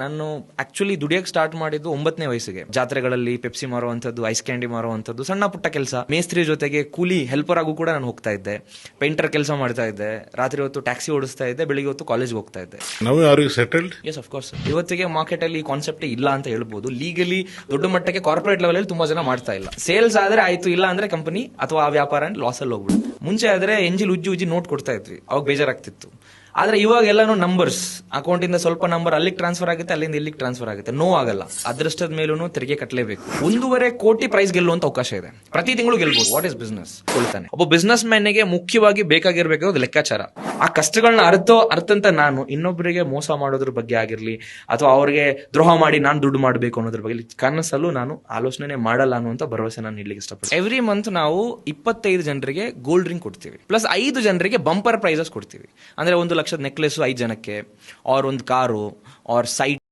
ನಾನು actually ದುಡಿಯಕ್ಕೆ start ಮಾಡಿದ್ದು 9ನೇ ವಯಸ್ಸಿಗೆ. ಜಾತ್ರೆಗಳಲ್ಲಿ ಪೆಪ್ಸಿ ಮಾರುವಂಥದ್ದು, ಐಸ್ ಕ್ಯಾಂಡಿ ಮಾರುವಂಥದ್ದು, ಸಣ್ಣ ಪುಟ್ಟ ಕೆಲಸ. ಮೇಸ್ತ್ರಿ ಜೊತೆಗೆ ಕೂಲಿ ಹೆಲ್ಪರ್ ಆಗು ಕೂಡ ನಾನು ಹೋಗ್ತಾ ಇದ್ದೆ. ಪೇಂಟರ್ ಕೆಲಸ ಮಾಡ್ತಾ ಇದ್ದೆ. ರಾತ್ರಿ ಹೊತ್ತು ಟ್ಯಾಕ್ಸಿ ಓಡಿಸ್ತಾ ಇದ್ದೆ. ಬೆಳಿಗ್ಗೆ ಹೊತ್ತು ಕಾಲೇಜ್ ಹೋಗ್ತಾ ಇದ್ದೆ. ನಾವು are you settled? Yes, of course. ಇವತ್ತಿಗೆ ಮಾರ್ಕೆಟ್ ಅಲ್ಲಿ ಈ ಕಾನ್ಸೆಪ್ಟ್ ಇಲ್ಲ ಅಂತ ಹೇಳ್ಬೋದು. ಲೀಗಲಿ ದೊಡ್ಡ ಮಟ್ಟಕ್ಕೆ ಕಾರ್ಪೊರೇಟ್ ಲೆವೆಲ್ ಅಲ್ಲಿ ತುಂಬಾ ಜನ ಮಾಡ್ತಾ ಇಲ್ಲ. ಸೇಲ್ಸ್ ಆದ್ರೆ ಆಯ್ತು, ಇಲ್ಲ ಅಂದ್ರೆ ಕಂಪನಿ ಅಥವಾ ಆ ವ್ಯಾಪಾರ ಲಾಸ್ ಅಲ್ಲಿ ಹೋಗ್ಬಿಡು. ಮುಂಚೆ ಆದ್ರೆ ಎಂಜಿಲ್ ಉಜ್ಜಿ ನೋಟ್ ಕೊಡ್ತಾ ಇದ್ವಿ, ಅವಾಗ ಬೇಜಾರಾಗ್ತಿತ್ತು. ಆದ್ರೆ ಇವಾಗ ಎಲ್ಲಾನು ನಂಬರ್ಸ್, ಅಕೌಂಟ್ ಇಂದ ಸ್ವಲ್ಪ ನಂಬರ್ ಅಲ್ಲಿಗೆ ಟ್ರಾನ್ಸ್ಫರ್ ಆಗುತ್ತೆ, ಅಲ್ಲಿಂದ ಇಲ್ಲಿಗೆ ಟ್ರಾನ್ಸ್ಫರ್ ಆಗುತ್ತೆ. ನೋ ಆಗಲ್ಲ. ಅದೃಷ್ಟದ ಮೇಲೂ ತೆರಿಗೆ ಕಟ್ಟಲೇಬೇಕು. 1.5 ಕೋಟಿ ಪ್ರೈಸ್ ಗೆಲ್ಲುವಂತ ಅವಕಾಶ ಇದೆ. ಪ್ರತಿ ತಿಂಗಳು ಗೆಲ್ಬಹುದು. ವಾಟ್ ಇಸ್ ಬಿಸ್ನೆಸ್ ಕೊಳ್ತಾನೆ. ಒಬ್ಬ ಬಿಸ್ನೆಸ್ ಮ್ಯಾನ್ಗೆ ಮುಖ್ಯವಾಗಿ ಬೇಕಾಗಿರ್ಬೇಕಾದ ಲೆಕ್ಕಾಚಾರ. ಆ ಕಷ್ಟಗಳನ್ನ ಅರ್ಥಂತ ನಾನು ಇನ್ನೊಬ್ಬರಿಗೆ ಮೋಸ ಮಾಡೋದ್ರ ಬಗ್ಗೆ ಆಗಿರ್ಲಿ, ಅಥವಾ ಅವ್ರಿಗೆ ದ್ರೋಹ ಮಾಡಿ ನಾನು ದುಡ್ಡು ಮಾಡಬೇಕು ಅನ್ನೋದ್ರ ಬಗ್ಗೆ ಕನಸಲ್ಲೂ ನಾನು ಆಲೋಚನೆ ಮಾಡಲ್ಲ ಅನ್ನುವಂತ ಭರವಸೆ ನಾನು ನೀಡಲಿಕ್ಕೆ ಇಷ್ಟಪಡ್ತೀನಿ. ಎವ್ರಿ ಮಂತ್ ನಾವು 25 ಜನರಿಗೆ ಗೋಲ್ಡ್ ರಿಂಗ್ ಕೊಡ್ತೀವಿ, ಪ್ಲಸ್ 5 ಜನರಿಗೆ ಬಂಪರ್ ಪ್ರೈಸಸ್ ಕೊಡ್ತೀವಿ. ಅಂದ್ರೆ 1 ಲಕ್ಷದ ನೆಕ್ಲೆಸ್ 5 ಜನಕ್ಕೆ, ಆರ್ ಒಂದು ಕಾರು, ಆರ್ ಸೈಟ್